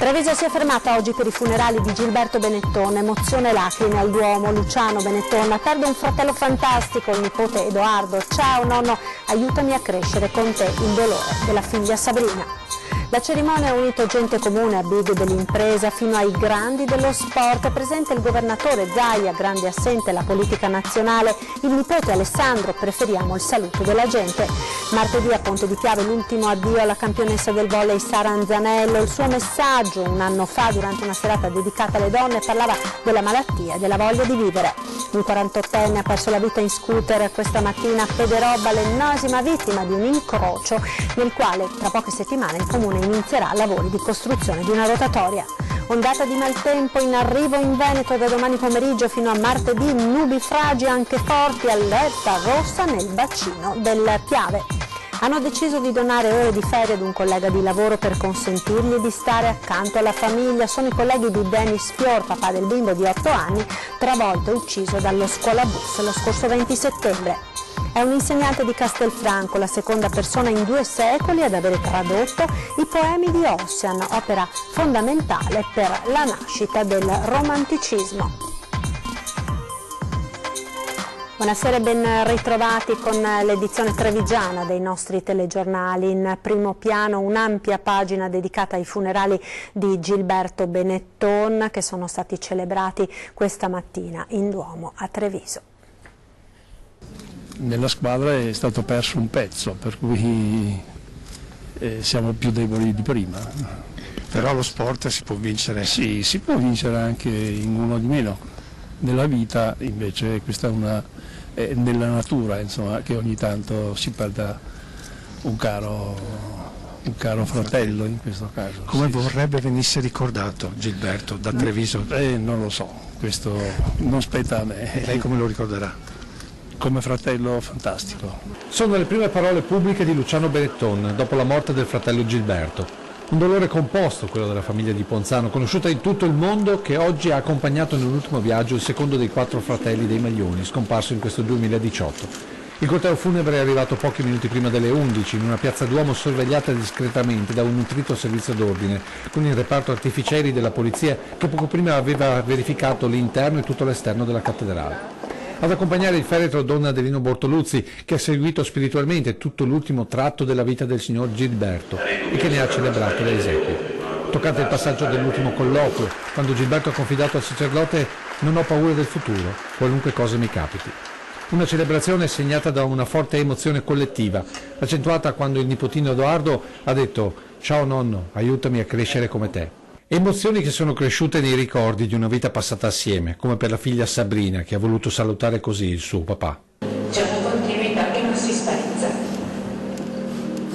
Treviso si è fermata oggi per i funerali di Gilberto Benetton, emozione e lacrime al Duomo. Luciano Benetton perde un fratello fantastico, il nipote Edoardo. Ciao nonno, aiutami a crescere con te, il dolore della figlia Sabrina. La cerimonia ha unito gente comune a big dell'impresa fino ai grandi dello sport. È presente il governatore Zaia, grande assente la politica nazionale, il nipote Alessandro, preferiamo il saluto della gente. Martedì a Ponte di Piave l'ultimo addio alla campionessa del volley Sara Anzanello. Il suo messaggio un anno fa durante una serata dedicata alle donne parlava della malattia e della voglia di vivere. Un 48enne ha perso la vita in scooter questa mattina a Pederobba, l'ennesima vittima di un incrocio nel quale tra poche settimane il comune inizierà lavori di costruzione di una rotatoria. Ondata di maltempo in arrivo in Veneto da domani pomeriggio fino a martedì, nubifragi anche forti, allerta rossa nel bacino del Piave. Hanno deciso di donare ore di ferie ad un collega di lavoro per consentirgli di stare accanto alla famiglia. Sono i colleghi di Dennis Fior, papà del bimbo di 8 anni, travolto e ucciso dallo scuolabus lo scorso 20 settembre. È un insegnante di Castelfranco, la seconda persona in 2 secoli ad avere tradotto i poemi di Ossian, opera fondamentale per la nascita del romanticismo. Buonasera e ben ritrovati con l'edizione trevigiana dei nostri telegiornali. In primo piano un'ampia pagina dedicata ai funerali di Gilberto Benetton che sono stati celebrati questa mattina in Duomo a Treviso. Nella squadra è stato perso un pezzo, per cui siamo più deboli di prima. Però lo sport si può vincere? Sì, si può vincere anche in uno di meno. Nella vita invece questa è nella natura, insomma, che ogni tanto si perda un caro fratello in questo caso. Come vorrebbe venisse ricordato Gilberto da Treviso? Non lo so, questo non spetta a me. E lei come lo ricorderà? Come fratello fantastico. Sono le prime parole pubbliche di Luciano Benetton dopo la morte del fratello Gilberto. Un dolore composto, quello della famiglia di Ponzano, conosciuta in tutto il mondo, che oggi ha accompagnato nell'ultimo viaggio il secondo dei 4 fratelli dei Maglioni, scomparso in questo 2018. Il corteo funebre è arrivato pochi minuti prima delle 11 in una piazza Duomo sorvegliata discretamente da un nutrito servizio d'ordine, con il reparto artificieri della polizia che poco prima aveva verificato l'interno e tutto l'esterno della cattedrale. Ad accompagnare il feretro Don Adelino Bortoluzzi, che ha seguito spiritualmente tutto l'ultimo tratto della vita del signor Gilberto e che ne ha celebrato le esequie. Toccante il passaggio dell'ultimo colloquio, quando Gilberto ha confidato al sacerdote «Non ho paura del futuro, qualunque cosa mi capiti». Una celebrazione segnata da una forte emozione collettiva, accentuata quando il nipotino Edoardo ha detto «Ciao nonno, aiutami a crescere come te». Emozioni che sono cresciute nei ricordi di una vita passata assieme, come per la figlia Sabrina che ha voluto salutare così il suo papà. C'è una continuità che non si spezza.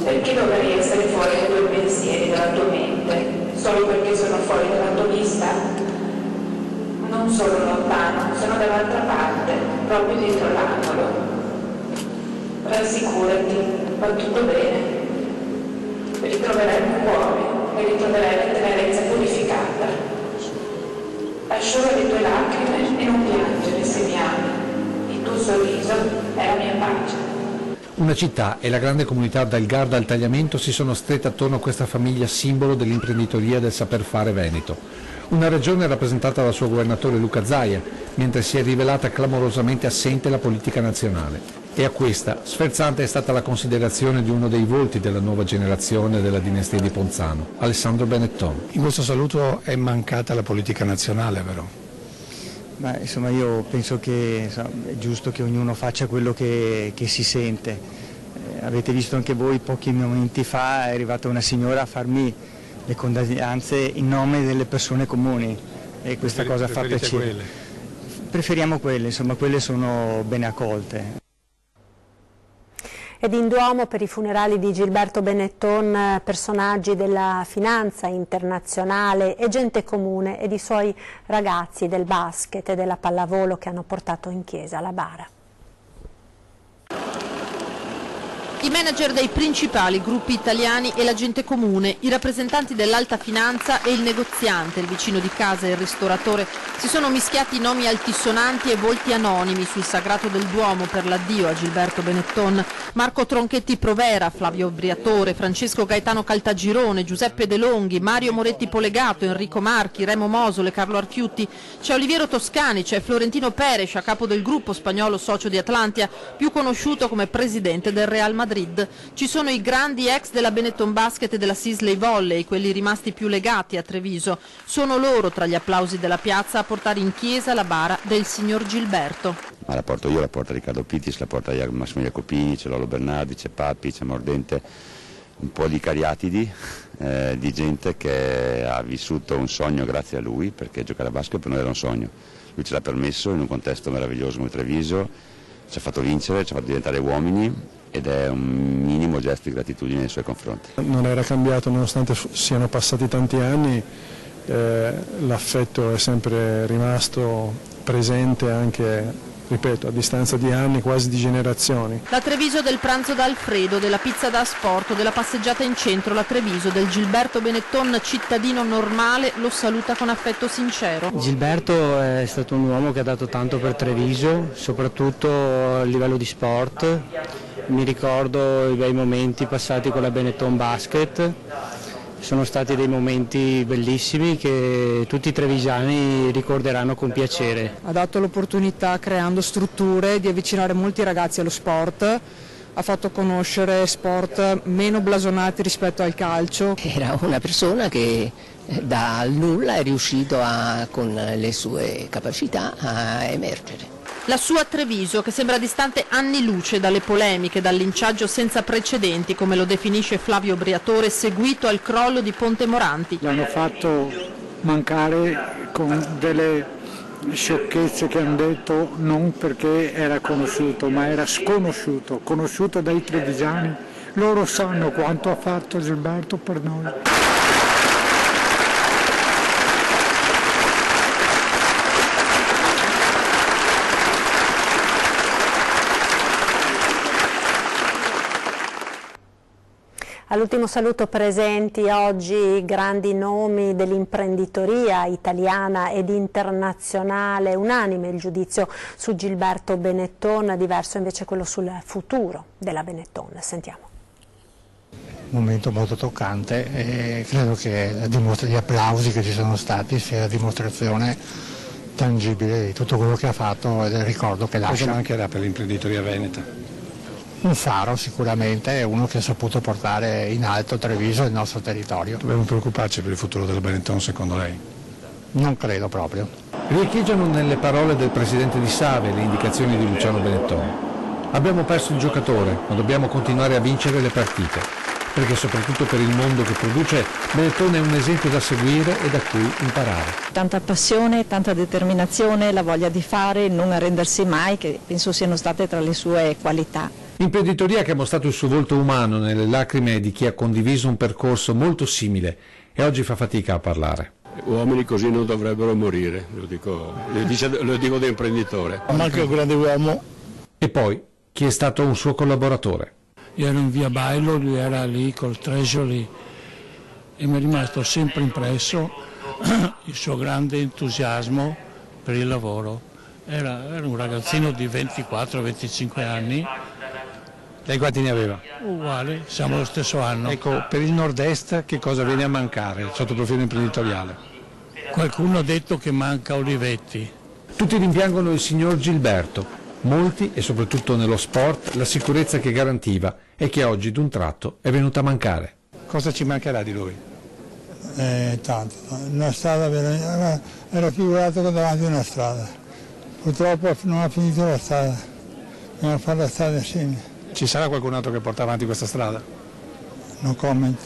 Perché dovrei essere fuori dai tuoi pensieri, dalla tua mente, solo perché sono fuori dalla tua vista? Non sono lontano, sono dall'altra parte, proprio dietro l'angolo. Rassicurati, va tutto bene. Ritroverai il cuore. E ritroverai la tenerezza purificata. Asciuga le tue lacrime e non piangere se mi ami. Il tuo sorriso è la mia pace. Una città e la grande comunità del Garda al Tagliamento si sono strette attorno a questa famiglia simbolo dell'imprenditoria e del saper fare veneto. Una regione rappresentata dal suo governatore Luca Zaia, mentre si è rivelata clamorosamente assente la politica nazionale. E a questa, sferzante è stata la considerazione di uno dei volti della nuova generazione della dinastia di Ponzano, Alessandro Benetton. In questo saluto è mancata la politica nazionale, però. Ma insomma io penso che è giusto che ognuno faccia quello che si sente. Avete visto anche voi pochi momenti fa è arrivata una signora a farmi le condoglianze in nome delle persone comuni e questa cosa fa piacere. Quelle? Preferiamo quelle, insomma quelle sono bene accolte. Ed in Duomo per i funerali di Gilberto Benetton personaggi della finanza internazionale e gente comune ed i suoi ragazzi del basket e della pallavolo che hanno portato in chiesa la bara. I manager dei principali gruppi italiani e la gente comune, i rappresentanti dell'alta finanza e il negoziante, il vicino di casa e il ristoratore, si sono mischiati nomi altisonanti e volti anonimi sul sagrato del Duomo per l'addio a Gilberto Benetton. Marco Tronchetti Provera, Flavio Briatore, Francesco Gaetano Caltagirone, Giuseppe De Longhi, Mario Moretti Polegato, Enrico Marchi, Remo Mosole, Carlo Archiutti, c'è Oliviero Toscani, c'è Florentino Perez, a capo del gruppo spagnolo socio di Atlantia, più conosciuto come presidente del Real Madrid. Ci sono i grandi ex della Benetton Basket e della Sisley Volley, quelli rimasti più legati a Treviso. Sono loro, tra gli applausi della piazza, a portare in chiesa la bara del signor Gilberto. Ma la porto io, la porta Riccardo Pittis, la porta Massimo Jacopini, c'è Lolo Bernardi, c'è Papi, c'è Mordente, un po' di cariatidi, di gente che ha vissuto un sogno grazie a lui, perché giocare a basket per noi era un sogno. Lui ce l'ha permesso in un contesto meraviglioso come Treviso, ci ha fatto vincere, ci ha fatto diventare uomini ed è un minimo gesto di gratitudine nei suoi confronti. Non era cambiato nonostante siano passati tanti anni, l'affetto è sempre rimasto presente anche, ripeto, a distanza di anni, quasi di generazioni. La Treviso del pranzo da Alfredo, della pizza da asporto, della passeggiata in centro, la Treviso del Gilberto Benetton cittadino normale lo saluta con affetto sincero. Gilberto è stato un uomo che ha dato tanto per Treviso, soprattutto a livello di sport. Mi ricordo i bei momenti passati con la Benetton Basket, sono stati dei momenti bellissimi che tutti i trevigiani ricorderanno con piacere. Ha dato l'opportunità, creando strutture, di avvicinare molti ragazzi allo sport, ha fatto conoscere sport meno blasonati rispetto al calcio. Era una persona che dal nulla è riuscito con le sue capacità a emergere. La sua Treviso, che sembra distante anni luce dalle polemiche, dal linciaggio senza precedenti, come lo definisce Flavio Briatore, seguito al crollo di Ponte Moranti. L'hanno fatto mancare con delle sciocchezze che hanno detto, non perché era conosciuto, ma era sconosciuto, conosciuto dai trevigiani. Loro sanno quanto ha fatto Gilberto per noi. All'ultimo saluto presenti oggi grandi nomi dell'imprenditoria italiana ed internazionale, unanime il giudizio su Gilberto Benetton, diverso invece quello sul futuro della Benetton. Sentiamo. Un momento molto toccante e credo che gli applausi che ci sono stati sia la dimostrazione tangibile di tutto quello che ha fatto e del ricordo che lascia. Cosa mancherà per l'imprenditoria veneta? Un faro sicuramente, uno che ha saputo portare in alto Treviso e il nostro territorio. Dobbiamo preoccuparci per il futuro della Benetton secondo lei? Non credo proprio. Riecheggiano nelle parole del presidente di Save le indicazioni di Luciano Benetton. Abbiamo perso il giocatore, ma dobbiamo continuare a vincere le partite, perché soprattutto per il mondo che produce, Benetton è un esempio da seguire e da cui imparare. Tanta passione, tanta determinazione, la voglia di fare, il non arrendersi mai, che penso siano state tra le sue qualità. Imprenditoria che ha mostrato il suo volto umano nelle lacrime di chi ha condiviso un percorso molto simile e oggi fa fatica a parlare. Uomini così non dovrebbero morire, lo dico da imprenditore. Ma anche un grande uomo. E poi chi è stato un suo collaboratore. Io ero in via Bailo, lui era lì col Treasury e mi è rimasto sempre impresso il suo grande entusiasmo per il lavoro. Era un ragazzino di 24-25 anni. Lei quanti ne aveva? Uguale, siamo lo stesso anno. Ecco, per il nord-est che cosa viene a mancare sotto il profilo imprenditoriale? Qualcuno ha detto che manca Olivetti. Tutti rimpiangono il signor Gilberto, molti, e soprattutto nello sport, la sicurezza che garantiva e che oggi d'un tratto è venuta a mancare. Cosa ci mancherà di lui? Tanto, una strada era figurato davanti a una strada, purtroppo non ha finito la strada, dobbiamo fare la strada assieme. Ci sarà qualcun altro che porta avanti questa strada? No comment.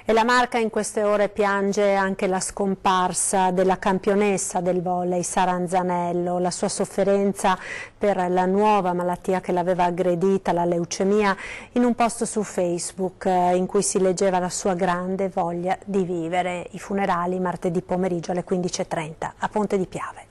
E la Marca in queste ore piange anche la scomparsa della campionessa del volley Sara Anzanello, la sua sofferenza per la nuova malattia che l'aveva aggredita, la leucemia, in un post su Facebook in cui si leggeva la sua grande voglia di vivere. I funerali martedì pomeriggio alle 15:30 a Ponte di Piave.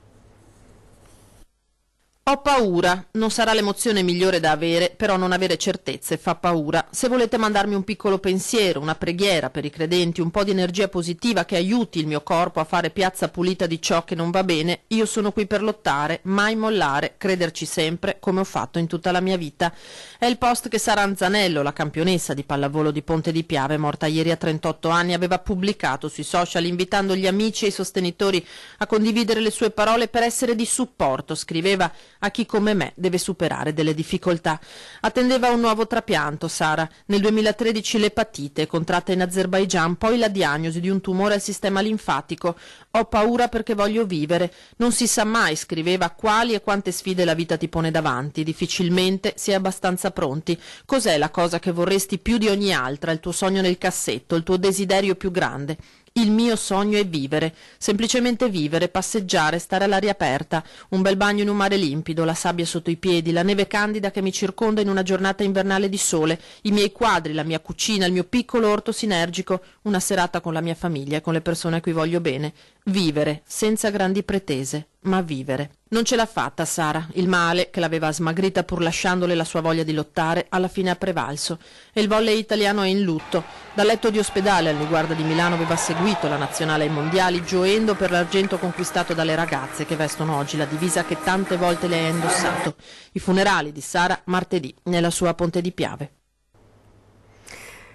Ho paura, non sarà l'emozione migliore da avere, però non avere certezze fa paura. Se volete mandarmi un piccolo pensiero, una preghiera per i credenti, un po' di energia positiva che aiuti il mio corpo a fare piazza pulita di ciò che non va bene, io sono qui per lottare, mai mollare, crederci sempre, come ho fatto in tutta la mia vita. È il post che Sara Anzanello, la campionessa di pallavolo di Ponte di Piave, morta ieri a 38 anni, aveva pubblicato sui social invitando gli amici e i sostenitori a condividere le sue parole per essere di supporto. Scriveva: a chi come me deve superare delle difficoltà. Attendeva un nuovo trapianto Sara. Nel 2013 l'epatite, contratta in Azerbaigian, poi la diagnosi di un tumore al sistema linfatico. Ho paura perché voglio vivere. Non si sa mai, scriveva, quali e quante sfide la vita ti pone davanti. Difficilmente si è abbastanza pronti. Cos'è la cosa che vorresti più di ogni altra, il tuo sogno nel cassetto, il tuo desiderio più grande? Il mio sogno è vivere, semplicemente vivere, passeggiare, stare all'aria aperta, un bel bagno in un mare limpido, la sabbia sotto i piedi, la neve candida che mi circonda in una giornata invernale di sole, i miei quadri, la mia cucina, il mio piccolo orto sinergico, una serata con la mia famiglia e con le persone a cui voglio bene. Vivere, senza grandi pretese, ma vivere. Non ce l'ha fatta Sara. Il male, che l'aveva smagrita pur lasciandole la sua voglia di lottare, alla fine ha prevalso. E il volley italiano è in lutto. Dal letto di ospedale al Niguarda di Milano aveva seguito la nazionale ai mondiali, gioendo per l'argento conquistato dalle ragazze che vestono oggi la divisa che tante volte lei ha indossato. I funerali di Sara martedì nella sua Ponte di Piave.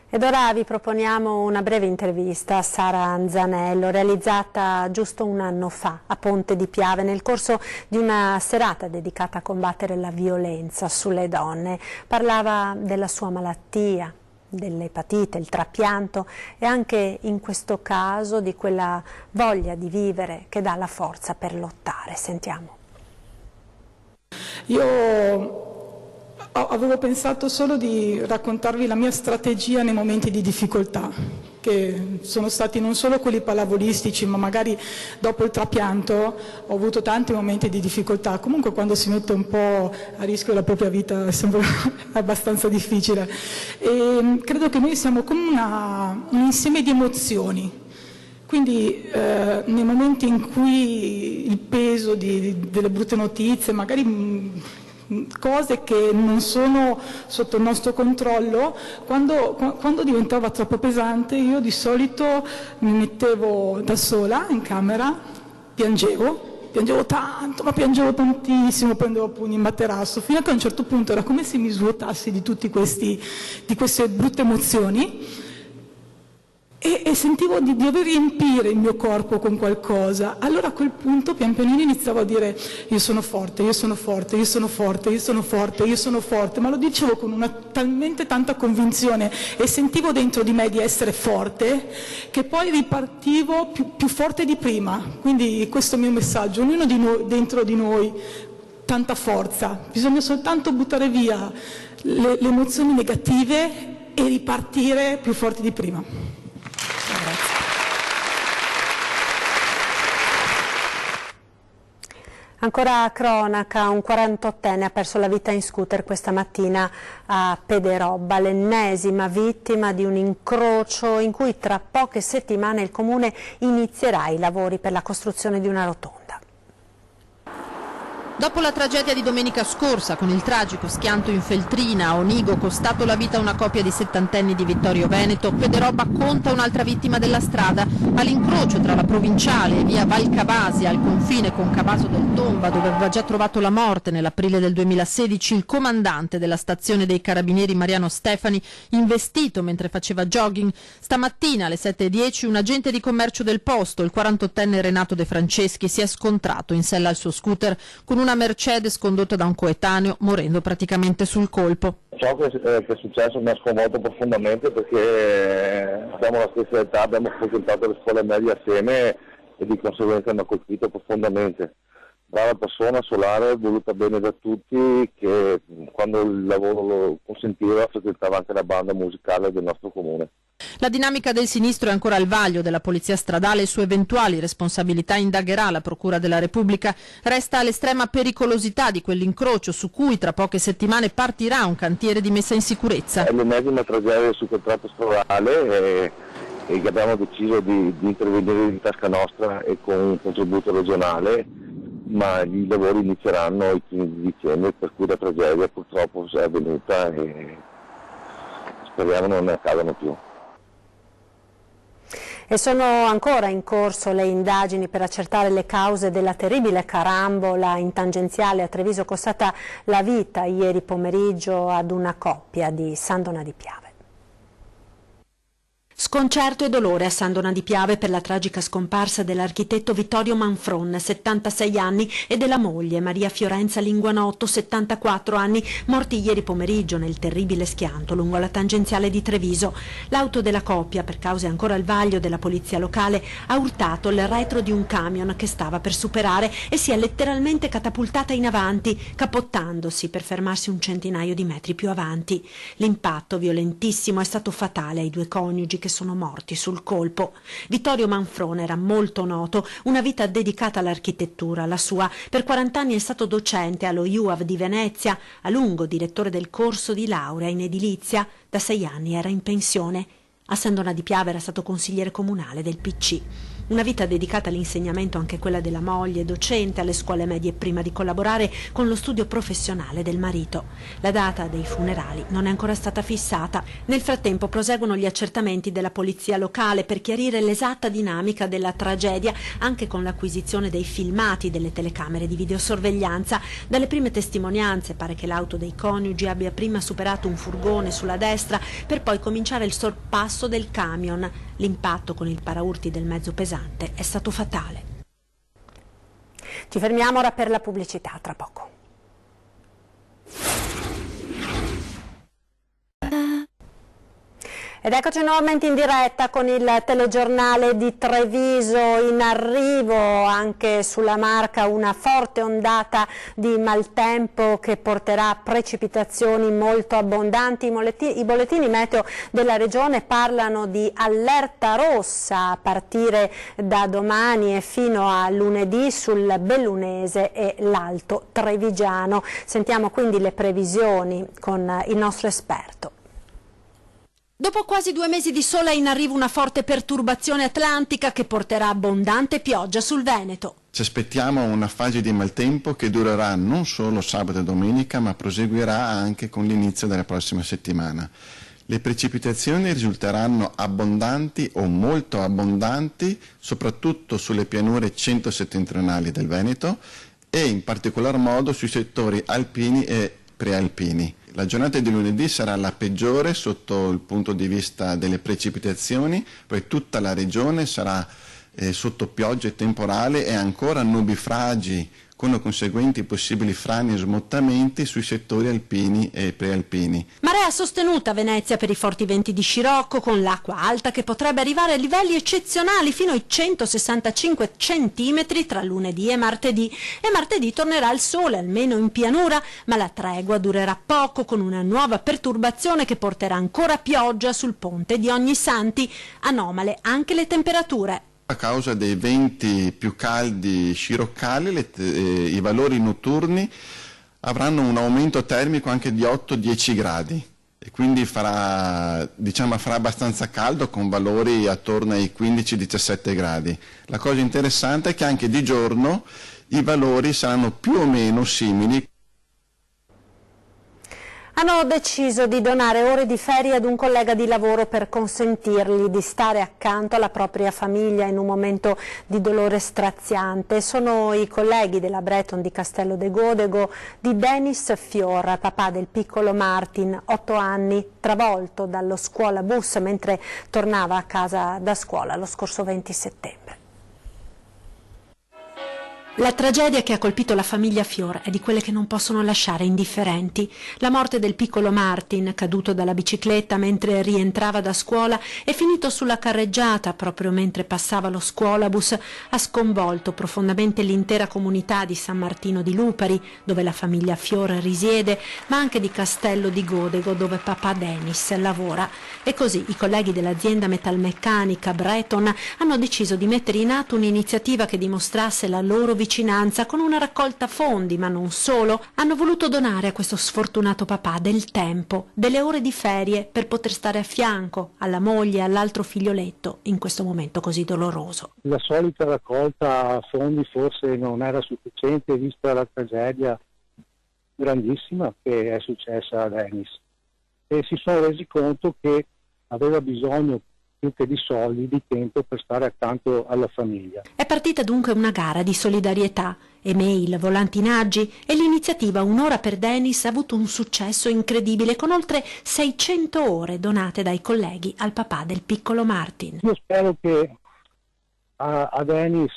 Ed ora vi proponiamo una breve intervista a Sara Anzanello, realizzata giusto un anno fa a Ponte di Piave nel corso di una serata dedicata a combattere la violenza sulle donne. Parlava della sua malattia, dell'epatite, il trapianto e anche in questo caso di quella voglia di vivere che dà la forza per lottare. Sentiamo. Io avevo pensato solo di raccontarvi la mia strategia nei momenti di difficoltà, che sono stati non solo quelli pallavolistici, ma magari dopo il trapianto ho avuto tanti momenti di difficoltà. Comunque quando si mette un po' a rischio la propria vita è sempre abbastanza difficile. E credo che noi siamo come un insieme di emozioni. Quindi nei momenti in cui il peso delle brutte notizie, magari cose che non sono sotto il nostro controllo, quando diventava troppo pesante io di solito mi mettevo da sola in camera, piangevo tanto, ma piangevo tantissimo, prendevo pugni in materasso, fino a che a un certo punto era come se mi svuotassi di queste brutte emozioni e sentivo di dover riempire il mio corpo con qualcosa. Allora a quel punto pian pianino iniziavo a dire: io sono forte, io sono forte, io sono forte, io sono forte, io sono forte, ma lo dicevo con una talmente tanta convinzione e sentivo dentro di me di essere forte che poi ripartivo più forte di prima. Quindi questo è il mio messaggio: ognuno di noi, dentro di noi, tanta forza, bisogna soltanto buttare via le emozioni negative e ripartire più forti di prima. Ancora cronaca, un 48enne ha perso la vita in scooter questa mattina a Pederobba, l'ennesima vittima di un incrocio in cui tra poche settimane il Comune inizierà i lavori per la costruzione di una rotonda. Dopo la tragedia di domenica scorsa, con il tragico schianto in Feltrina a Onigo costato la vita a una coppia di settantenni di Vittorio Veneto, Pederobba conta un'altra vittima della strada. All'incrocio tra la provinciale e via Valcavasi, al confine con Cavaso del Tomba, dove aveva già trovato la morte nell'aprile del 2016 il comandante della stazione dei Carabinieri Mariano Stefani, investito mentre faceva jogging. Stamattina alle 7:10 un agente di commercio del posto, il 48enne Renato De Franceschi, si è scontrato in sella al suo scooter con una Mercedes condotta da un coetaneo, morendo praticamente sul colpo. Ciò che è successo mi ha sconvolto profondamente perché abbiamo la stessa età, abbiamo frequentato le scuole medie assieme e di conseguenza mi ha colpito profondamente. Brava persona, solare, voluta bene da tutti, che quando il lavoro lo consentiva frequentava anche la banda musicale del nostro comune. La dinamica del sinistro è ancora al vaglio della Polizia Stradale e su eventuali responsabilità indagherà la Procura della Repubblica. Resta l'estrema pericolosità di quell'incrocio su cui tra poche settimane partirà un cantiere di messa in sicurezza. È l'ennesima tragedia sul contratto stradale e che abbiamo deciso di intervenire di tasca nostra e con un contributo regionale ma i lavori inizieranno il 15 dicembre, per cui la tragedia purtroppo è avvenuta e speriamo non ne accadano più. E sono ancora in corso le indagini per accertare le cause della terribile carambola in tangenziale a Treviso, costata la vita ieri pomeriggio ad una coppia di San Donà di Piave. Sconcerto e dolore a San Donà di Piave per la tragica scomparsa dell'architetto Vittorio Manfron, 76 anni, e della moglie Maria Fiorenza Linguanotto, 74 anni, morti ieri pomeriggio nel terribile schianto lungo la tangenziale di Treviso. L'auto della coppia, per cause ancora al vaglio della polizia locale, ha urtato il retro di un camion che stava per superare e si è letteralmente catapultata in avanti, capottandosi per fermarsi un centinaio di metri più avanti. L'impatto violentissimo è stato fatale ai due coniugi che sono morti sul colpo. Vittorio Manfron era molto noto, una vita dedicata all'architettura, la sua. Per 40 anni è stato docente allo IUAV di Venezia, a lungo direttore del corso di laurea in edilizia, da 6 anni era in pensione. A San Donà di Piave era stato consigliere comunale del PC. Una vita dedicata all'insegnamento, anche quella della moglie, docente alle scuole medie prima di collaborare con lo studio professionale del marito. La data dei funerali non è ancora stata fissata. Nel frattempo proseguono gli accertamenti della polizia locale per chiarire l'esatta dinamica della tragedia, anche con l'acquisizione dei filmati delle telecamere di videosorveglianza. Dalle prime testimonianze pare che l'auto dei coniugi abbia prima superato un furgone sulla destra per poi cominciare il sorpasso del camion. L'impatto con il paraurti del mezzo pesante è stato fatale. Ci fermiamo ora per la pubblicità, tra poco. Ed eccoci nuovamente in diretta con il telegiornale di Treviso. In arrivo anche sulla Marca una forte ondata di maltempo che porterà precipitazioni molto abbondanti. I bollettini meteo della regione parlano di allerta rossa a partire da domani e fino a lunedì sul Bellunese e l'Alto Trevigiano. Sentiamo quindi le previsioni con il nostro esperto. Dopo quasi 2 mesi di sole è in arrivo una forte perturbazione atlantica che porterà abbondante pioggia sul Veneto. Ci aspettiamo una fase di maltempo che durerà non solo sabato e domenica, ma proseguirà anche con l'inizio della prossima settimana. Le precipitazioni risulteranno abbondanti o molto abbondanti, soprattutto sulle pianure centro-settentrionali del Veneto e in particolar modo sui settori alpini e prealpini. La giornata di lunedì sarà la peggiore sotto il punto di vista delle precipitazioni, poi tutta la regione sarà sotto piogge temporali e ancora nubifragi con conseguenti possibili frane e smottamenti sui settori alpini e prealpini. Marea sostenuta a Venezia per i forti venti di scirocco, con l'acqua alta che potrebbe arrivare a livelli eccezionali fino ai 165 centimetri tra lunedì e martedì. E martedì tornerà il sole, almeno in pianura, ma la tregua durerà poco, con una nuova perturbazione che porterà ancora pioggia sul ponte di Ognissanti. Anomale anche le temperature. A causa dei venti più caldi sciroccali, i valori notturni avranno un aumento termico anche di 8-10 gradi e quindi farà abbastanza caldo con valori attorno ai 15-17 gradi. La cosa interessante è che anche di giorno i valori saranno più o meno simili. Hanno deciso di donare ore di ferie ad un collega di lavoro per consentirgli di stare accanto alla propria famiglia in un momento di dolore straziante. Sono i colleghi della Breton di Castello de Godego di Denis Fior, papà del piccolo Martin, 8 anni, travolto dallo scuolabus mentre tornava a casa da scuola lo scorso 20 settembre. La tragedia che ha colpito la famiglia Fior è di quelle che non possono lasciare indifferenti. La morte del piccolo Martin, caduto dalla bicicletta mentre rientrava da scuola e finito sulla carreggiata proprio mentre passava lo scuolabus, ha sconvolto profondamente l'intera comunità di San Martino di Lupari, dove la famiglia Fior risiede, ma anche di Castello di Godego, dove papà Denis lavora. E così i colleghi dell'azienda metalmeccanica Breton hanno deciso di mettere in atto un'iniziativa che dimostrasse la loro vicinanza vicinanza con una raccolta fondi, ma non solo. Hanno voluto donare a questo sfortunato papà del tempo, delle ore di ferie per poter stare a fianco alla moglie e all'altro figlioletto in questo momento così doloroso. La solita raccolta fondi forse non era sufficiente vista la tragedia grandissima che è successa a Dennis, e si sono resi conto che aveva bisogno più che di soldi, di tempo per stare accanto alla famiglia. È partita dunque una gara di solidarietà, email, volantinaggi, e l'iniziativa Un'ora per Dennis ha avuto un successo incredibile con oltre 600 ore donate dai colleghi al papà del piccolo Martin. Io spero che a Dennis,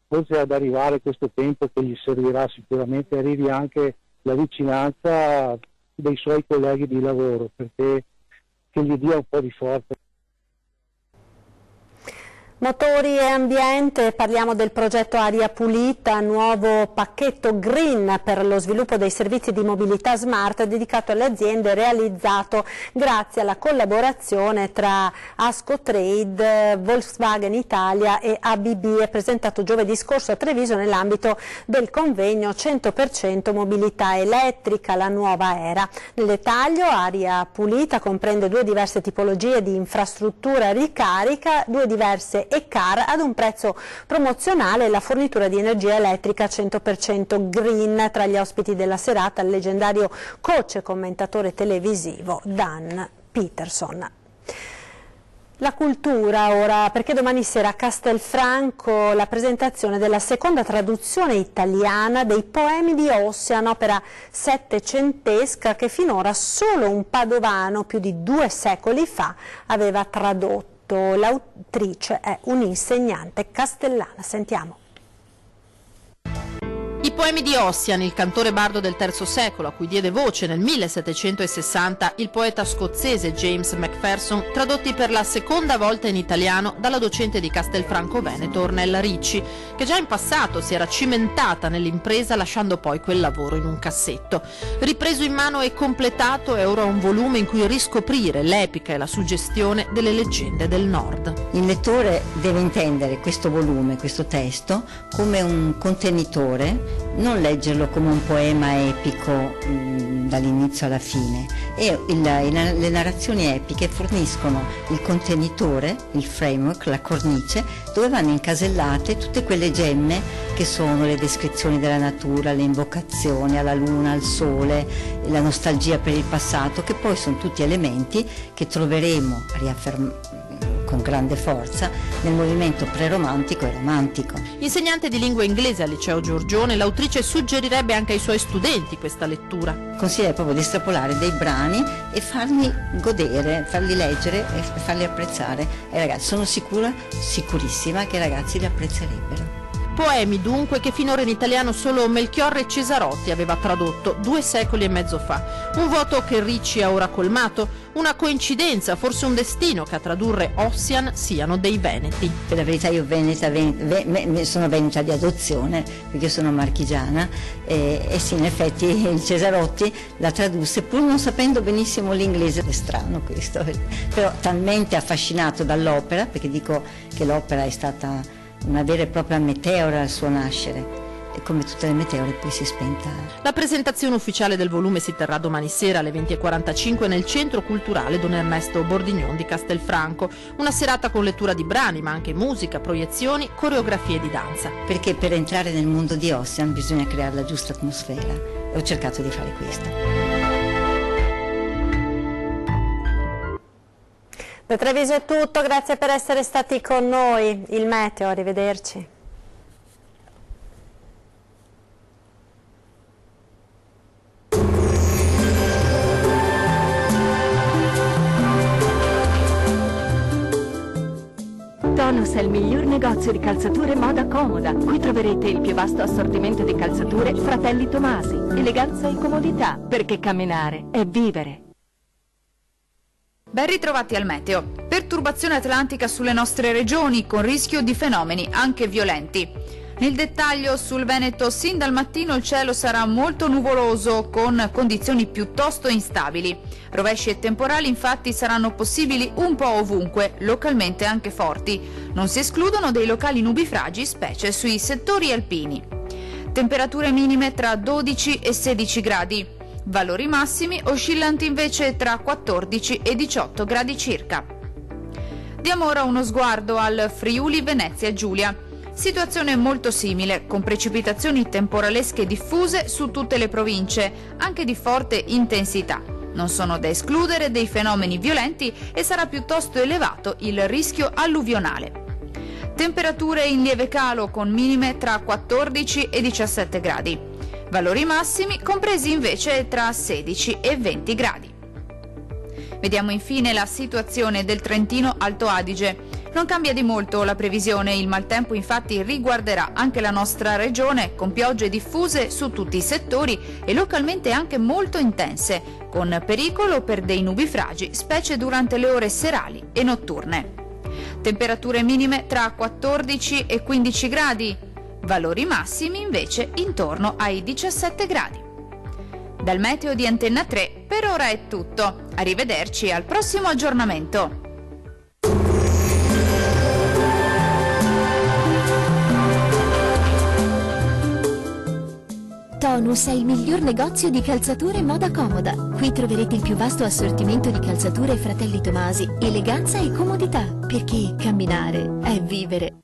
oltre ad arrivare questo tempo che gli servirà sicuramente, arrivi anche la vicinanza dei suoi colleghi di lavoro, perché che gli dia un po' di forza. Motori e ambiente, parliamo del progetto Aria Pulita, nuovo pacchetto green per lo sviluppo dei servizi di mobilità smart dedicato alle aziende, realizzato grazie alla collaborazione tra Ascotrade, Volkswagen Italia e ABB, e presentato giovedì scorso a Treviso nell'ambito del convegno 100% mobilità elettrica, la nuova era. Nel dettaglio, Aria Pulita comprende 2 diverse tipologie di infrastruttura ricarica, 2 diverse e-car ad un prezzo promozionale e la fornitura di energia elettrica 100% green. Tra gli ospiti della serata il leggendario coach e commentatore televisivo Dan Peterson. La cultura ora, perché domani sera a Castelfranco la presentazione della seconda traduzione italiana dei poemi di Ossian, opera settecentesca che finora solo un padovano più di 2 secoli fa aveva tradotto. L'autrice è un'insegnante castellana. Sentiamo. I poemi di Ossian, il cantore bardo del III secolo, a cui diede voce nel 1760 il poeta scozzese James Macpherson, tradotti per la seconda volta in italiano dalla docente di Castelfranco Veneto Ornella Ricci, che già in passato si era cimentata nell'impresa lasciando poi quel lavoro in un cassetto. Ripreso in mano e completato, è ora un volume in cui riscoprire l'epica e la suggestione delle leggende del Nord. Il lettore deve intendere questo volume, questo testo, come un contenitore, non leggerlo come un poema epico dall'inizio alla fine. Le narrazioni epiche forniscono il contenitore, il framework, la cornice, dove vanno incasellate tutte quelle gemme che sono le descrizioni della natura, le invocazioni alla luna, al sole, la nostalgia per il passato, che poi sono tutti elementi che troveremo con grande forza nel movimento preromantico e romantico. Insegnante di lingua inglese al liceo Giorgione, l'autrice suggerirebbe anche ai suoi studenti questa lettura. Consiglia proprio di estrapolare dei brani e farli godere, farli leggere e farli apprezzare ai ragazzi. Sono sicurissima che i ragazzi li apprezzerebbero. Poemi dunque che finora in italiano solo Melchiorre Cesarotti aveva tradotto 2 secoli e mezzo fa. Un vuoto che Ricci ha ora colmato, una coincidenza, forse un destino che a tradurre Ossian siano dei veneti. Per la verità io sono venuta di adozione, perché io sono marchigiana, e sì, in effetti il Cesarotti la tradusse pur non sapendo benissimo l'inglese. È strano questo, però talmente affascinato dall'opera, perché dico che l'opera è stata una vera e propria meteora al suo nascere, e come tutte le meteore poi si è spenta. La presentazione ufficiale del volume si terrà domani sera alle 20:45 nel Centro Culturale Don Ernesto Bordignon di Castelfranco. Una serata con lettura di brani, ma anche musica, proiezioni, coreografie di danza. Perché per entrare nel mondo di Ossian bisogna creare la giusta atmosfera, e ho cercato di fare questo. Da Treviso è tutto, grazie per essere stati con noi. Il meteo, arrivederci. Tonus è il miglior negozio di calzature moda comoda. Qui troverete il più vasto assortimento di calzature Fratelli Tomasi. Eleganza e comodità, perché camminare è vivere. Ben ritrovati al meteo. Perturbazione atlantica sulle nostre regioni con rischio di fenomeni anche violenti. Nel dettaglio sul Veneto, sin dal mattino il cielo sarà molto nuvoloso con condizioni piuttosto instabili. Rovesci e temporali infatti saranno possibili un po' ovunque, localmente anche forti. Non si escludono dei locali nubifragi, specie sui settori alpini. Temperature minime tra 12 e 16 gradi. Valori massimi oscillanti invece tra 14 e 18 gradi circa. Diamo ora uno sguardo al Friuli Venezia Giulia. Situazione molto simile, con precipitazioni temporalesche diffuse su tutte le province, anche di forte intensità. Non sono da escludere dei fenomeni violenti e sarà piuttosto elevato il rischio alluvionale. Temperature in lieve calo con minime tra 14 e 17 gradi. Valori massimi compresi invece tra 16 e 20 gradi. Vediamo infine la situazione del Trentino Alto Adige. Non cambia di molto la previsione, il maltempo infatti riguarderà anche la nostra regione con piogge diffuse su tutti i settori e localmente anche molto intense, con pericolo per dei nubifragi, specie durante le ore serali e notturne. Temperature minime tra 14 e 15 gradi, valori massimi invece intorno ai 17 gradi. Dal meteo di Antenna 3 per ora è tutto, arrivederci al prossimo aggiornamento. Tonus è il miglior negozio di calzature e moda comoda. Qui troverete il più vasto assortimento di calzature Fratelli Tomasi, eleganza e comodità, perché camminare è vivere.